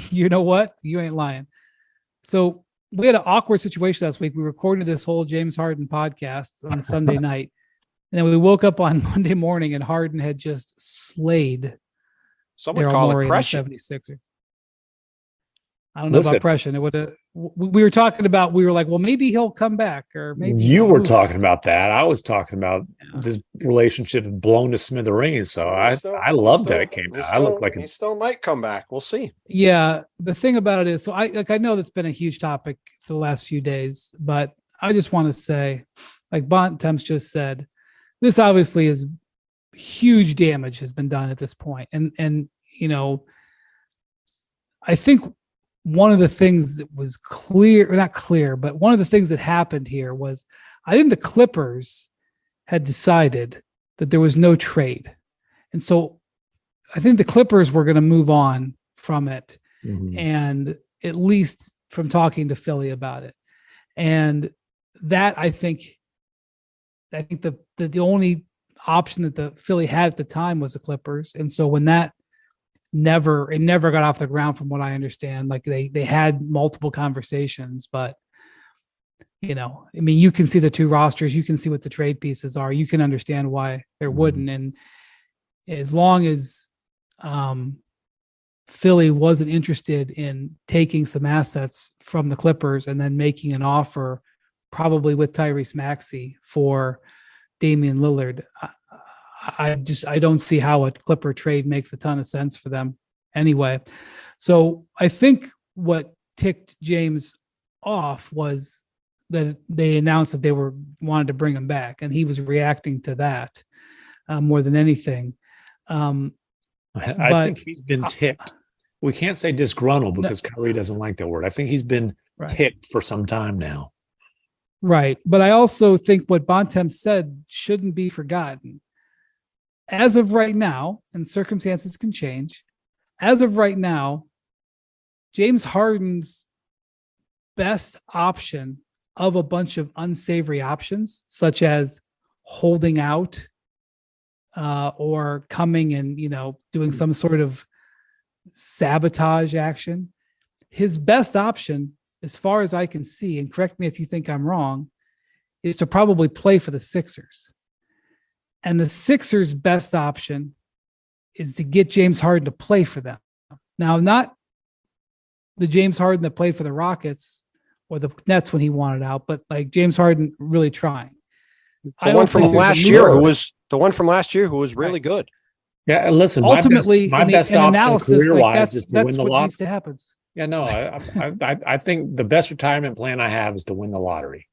You know what? You ain't lying. So we had an awkward situation last week. We recorded this whole James Harden podcast on Sunday night. And then we woke up on Monday morning and Harden had just slayed Someone Daryl call Morey it and the pressure. 76ers. I don't know about pressure. It would have. We were talking about. We were like, well, maybe he'll come back, or maybe you were talking about that. I was talking about this relationship blown to smithereens. So I love that it came out. I look like he still might come back. We'll see. Yeah, the thing about it is, so I know that's been a huge topic for the last few days, but I just want to say, like Bontemps just said, this obviously is huge damage has been done at this point, and you know, I think one of the things that was clear, or not clear, but one of the things that happened here was I think the Clippers had decided that there was no trade. And so I think the Clippers were going to move on from it, and at least from talking to Philly about it. And that I think the only option that the Philly had at the time was the Clippers. And so when that never got off the ground, from what I understand, like they had multiple conversations, but you know, I mean, you can see the two rosters, you can see what the trade pieces are, you can understand why there wouldn't. And as long as Philly wasn't interested in taking some assets from the Clippers and then making an offer, probably with Tyrese Maxey, for Damian Lillard, I don't see how a Clipper trade makes a ton of sense for them anyway. So I think what ticked James off was that they announced that they wanted to bring him back, and he was reacting to that more than anything. I think he's been ticked. We can't say disgruntled because Kyrie doesn't like that word. I think he's been ticked for some time now. Right. But I also think what Bontemps said shouldn't be forgotten. As of right now, and circumstances can change, as of right now, James Harden's best option of a bunch of unsavory options, such as holding out or coming and, you know, doing some sort of sabotage action, his best option, as far as I can see, and correct me if you think I'm wrong, is to probably play for the Sixers. And the Sixers' best option is to get James Harden to play for them. Now, not the James Harden that played for the Rockets or the Nets when he wanted out, but like James Harden really trying. The one from last year who was really good. Yeah, listen. Ultimately, my best option career-wise is to win the lottery. Needs to happen. Yeah, no, I think the best retirement plan I have is to win the lottery.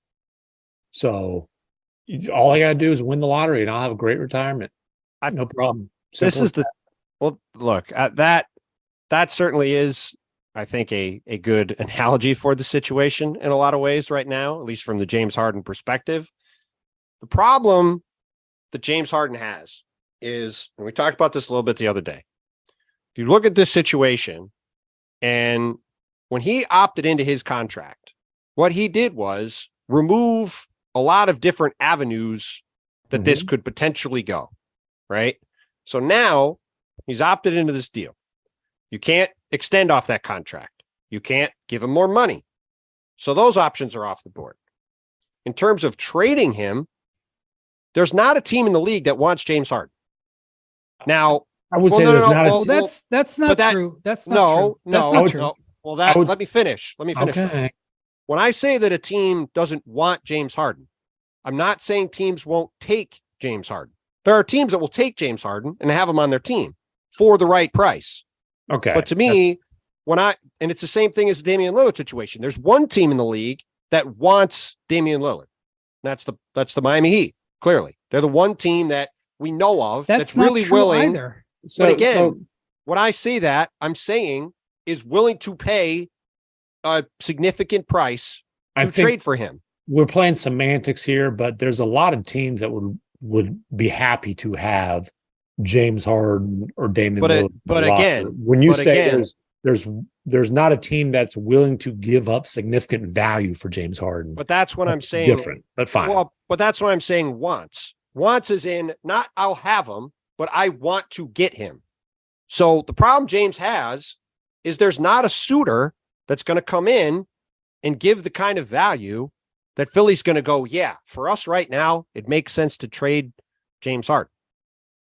So all I got to do is win the lottery, and I'll have a great retirement. No problem. Look, that certainly is, I think, a good analogy for the situation in a lot of ways right now, at least from the James Harden perspective. The problem that James Harden has is, and we talked about this a little bit the other day, if you look at this situation, and when he opted into his contract, what he did was remove a lot of different avenues that this could potentially go, right? So now he's opted into this deal. You can't extend off that contract. You can't give him more money. So those options are off the board. In terms of trading him, there's not a team in the league that wants James Harden. Now, I would say there's not. That's not true. That's not true. That's not true. Well, let me finish. Okay. When I say that a team doesn't want James Harden, I'm not saying teams won't take James Harden. There are teams that will take James Harden and have him on their team for the right price. Okay. But to me, and it's the same thing as the Damian Lillard situation. There's one team in the league that wants Damian Lillard. That's the Miami Heat. Clearly, they're the one team that we know of that's really willing. Either. But again, when I say that, I'm saying is willing to pay a significant price to trade for him. We're playing semantics here, but there's a lot of teams that would be happy to have James Harden or Damian Lillard. But again, when you say there's not a team that's willing to give up significant value for James Harden. But that's what I'm saying. Different, but fine. Well, but that's what I'm saying. Wants is in not I'll have him, but I want to get him. So the problem James has is there's not a suitor that's going to come in and give the kind of value that Philly's going to go, yeah, for us right now, it makes sense to trade James Harden.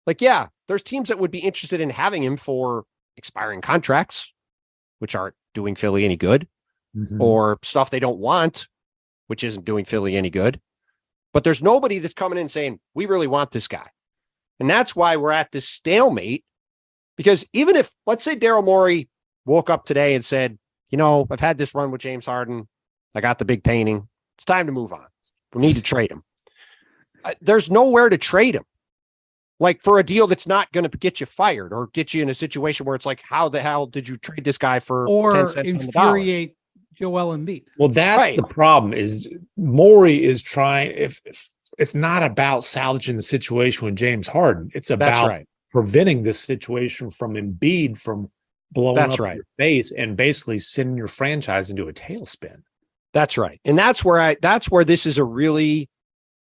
Like, yeah, there's teams that would be interested in having him for expiring contracts, which aren't doing Philly any good, or stuff they don't want, which isn't doing Philly any good. But there's nobody that's coming in saying, we really want this guy. And that's why we're at this stalemate. Because even if, let's say Daryl Morey woke up today and said, you know, I've had this run with James Harden. I got the big painting. It's time to move on. We need to trade him. There's nowhere to trade him. Like for a deal that's not going to get you fired or get you in a situation where it's like, how the hell did you trade this guy for 10 cents on the dollar? Infuriate Joel Embiid. Well, that's Right. the problem is Morey is trying, if it's not about salvaging the situation with James Harden. It's That's about right. preventing this situation from Embiid from blowing That's up right. your face and basically sending your franchise into a tailspin. That's right. And that's where this is a really,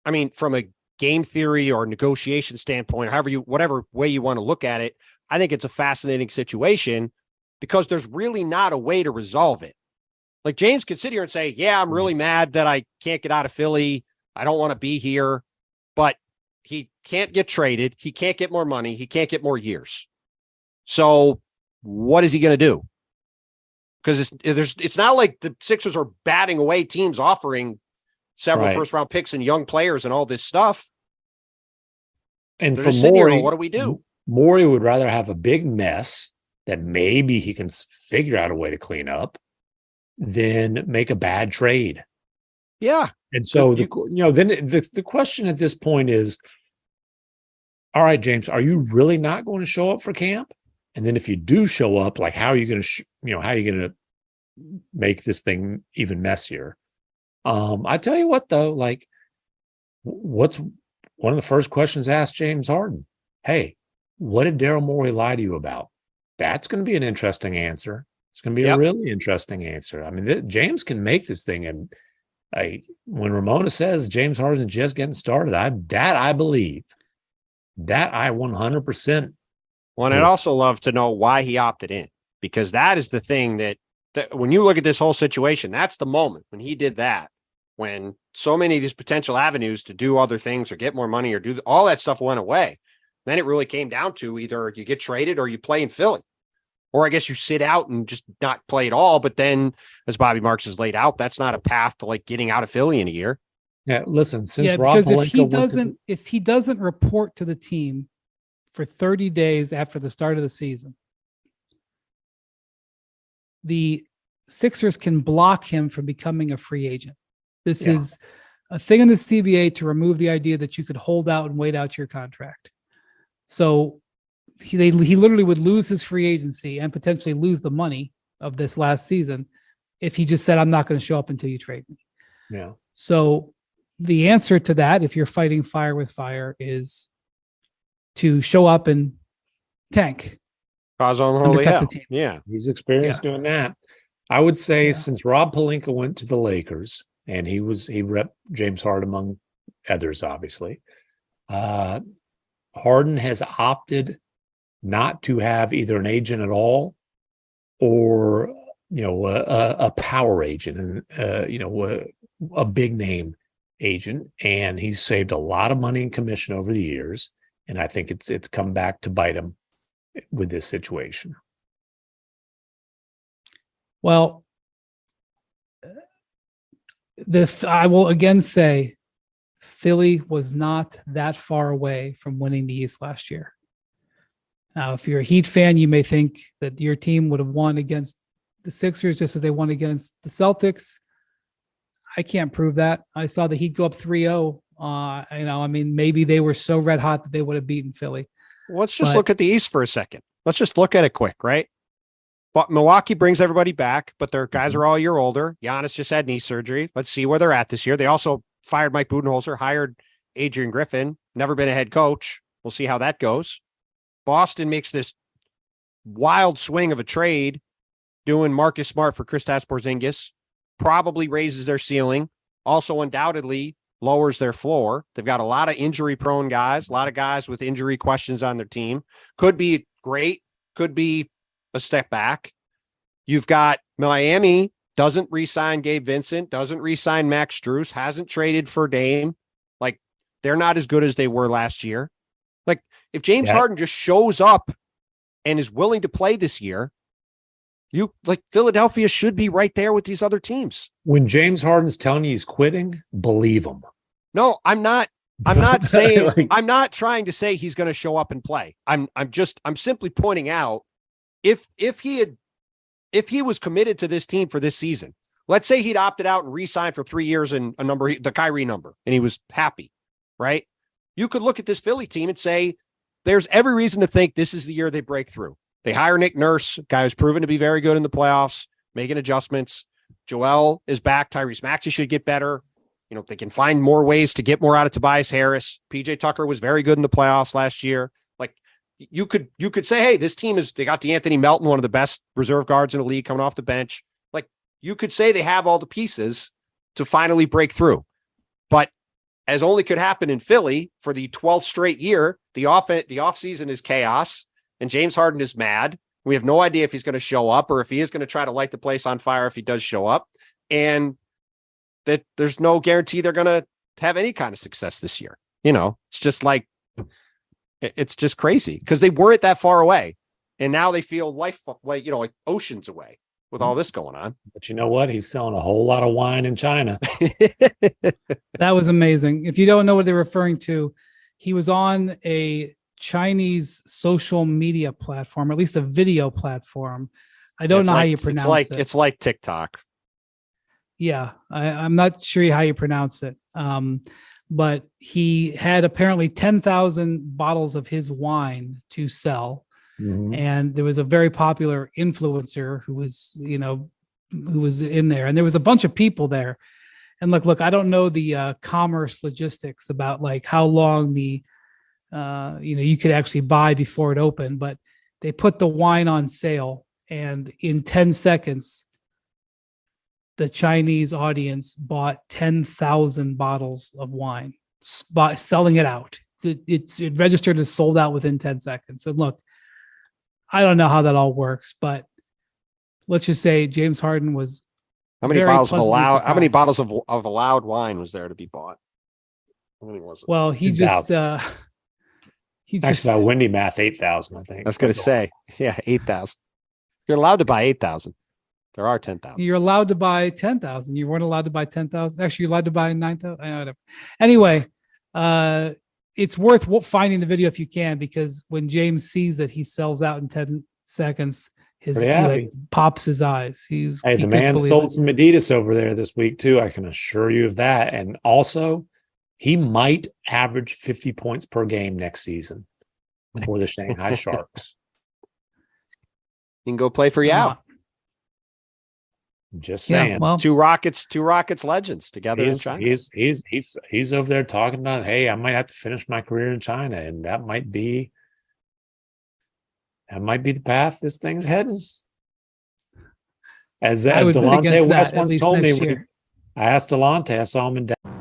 I mean, from a game theory or negotiation standpoint, whatever way you want to look at it, I think it's a fascinating situation because there's really not a way to resolve it. Like James could sit here and say, yeah, I'm really mad that I can't get out of Philly. I don't want to be here, but he can't get traded. He can't get more money. He can't get more years. So what is he going to do? Because it's not like the Sixers are batting away teams offering several Right. first-round picks and young players and all this stuff. And They're for just sitting here Morey, going, what do we do? Morey would rather have a big mess that maybe he can figure out a way to clean up than make a bad trade. Yeah. And so, You- then the question at this point is, all right, James, are you really not going to show up for camp? And then if you do show up, like, how are you going to, how are you going to make this thing even messier? I tell you what, though, like, what's one of the first questions asked James Harden? Hey, what did Daryl Morey lie to you about? That's going to be an interesting answer. It's going to be a really interesting answer. I mean, James can make this thing. And when Ramona says James Harden's just getting started, I believe that I 100%. Well, and I'd also love to know why he opted in, because that is the thing that when you look at this whole situation, that's the moment when he did that, when so many of these potential avenues to do other things or get more money or do all that stuff went away. Then it really came down to either you get traded or you play in Philly, or I guess you sit out and just not play at all. But then, as Bobby Marks has laid out, that's not a path to like getting out of Philly in a year. Yeah, listen, since Yeah, Rob because Pelinka if he doesn't report to the team for 30 days after the start of the season, the Sixers can block him from becoming a free agent. This is a thing in the CBA to remove the idea that you could hold out and wait out your contract. So he literally would lose his free agency and potentially lose the money of this last season if he just said, I'm not going to show up until you trade me. Yeah. So the answer to that, if you're fighting fire with fire, is to show up and tank. Cause unholy Undercut hell. the team. Yeah. He's experienced doing that. I would say Yeah. since Rob Pelinka went to the Lakers and he repped James Harden among others, obviously, Harden has opted not to have either an agent at all or, a power agent and, a big name agent. And he's saved a lot of money in commission over the years. And I think it's come back to bite him with this situation. Well, I will again say Philly was not that far away from winning the East last year. Now, if you're a Heat fan, you may think that your team would have won against the Sixers just as they won against the Celtics. I can't prove that. I saw the Heat go up 3-0. Maybe they were so red hot that they would have beaten Philly. Let's just look at the East for a second. Let's just look at it quick, right? But Milwaukee brings everybody back, but their guys are all a year older. Giannis just had knee surgery. Let's see where they're at this year. They also fired Mike Budenholzer, hired Adrian Griffin, never been a head coach. We'll see how that goes. Boston makes this wild swing of a trade, doing Marcus Smart for Kristaps Porzingis, probably raises their ceiling, also undoubtedly lowers their floor. They've got a lot of injury-prone guys, a lot of guys with injury questions on their team. Could be great, could be a step back. You've got Miami doesn't re-sign Gabe Vincent, doesn't re-sign Max Strus, hasn't traded for Dame. Like, they're not as good as they were last year. Like, if James Harden just shows up and is willing to play this year, Philadelphia should be right there with these other teams. When James Harden's telling you he's quitting, believe him. No, I'm not saying I'm not trying to say he's going to show up and play. I'm simply pointing out if he was committed to this team for this season, let's say he'd opted out and re-signed for 3 years and the Kyrie number, and he was happy, right? You could look at this Philly team and say, there's every reason to think this is the year they break through. They hire Nick Nurse, guy who's proven to be very good in the playoffs, making adjustments. Joel is back. Tyrese Maxey should get better. They can find more ways to get more out of Tobias Harris. PJ Tucker was very good in the playoffs last year. Like, you could say, hey, this team they got DeAnthony Melton, one of the best reserve guards in the league, coming off the bench. Like, you could say they have all the pieces to finally break through. But as only could happen in Philly for the 12th straight year, the offseason is chaos. And James Harden is mad. We have no idea if he's going to show up or if he is going to try to light the place on fire if he does show up. And that there's no guarantee they're going to have any kind of success this year. It's just like, it's just crazy because they weren't that far away. And now they feel like oceans away with all this going on. But you know what? He's selling a whole lot of wine in China. That was amazing. If you don't know what they're referring to, he was on a Chinese social media platform, or at least a video platform. I don't know how you pronounce it. It's like TikTok. Yeah, I'm not sure how you pronounce it. But he had apparently 10,000 bottles of his wine to sell. Mm-hmm. And there was a very popular influencer who was in there, and there was a bunch of people there. And look, I don't know the commerce logistics about like how long the you could actually buy before it opened, but they put the wine on sale, and in 10 seconds, the Chinese audience bought 10,000 bottles of wine, selling it out. It registered as sold out within 10 seconds. And look, I don't know how that all works, but let's just say James Harden was. How many bottles of allowed wine was there to be bought? How many was it? Well, he's about windy math, 8,000, I think. I was going to say, 8,000. You're allowed to buy 8,000. There are 10,000. You're allowed to buy 10,000. You weren't allowed to buy 10,000. Actually, you're allowed to buy 9,000. Anyway, it's worth finding the video if you can, because when James sees that he sells out in 10 seconds, he pops his eyes. The man sold some Adidas over there this week too. I can assure you of that. And also, he might average 50 points per game next season for the Shanghai Sharks. You can go play for Yao. Just saying. Yeah, well, two Rockets legends together in China. He's over there talking about, hey, I might have to finish my career in China, and that might be the path this thing's heading. As Delonte West once told me, I asked Delonte, I saw him in Dallas.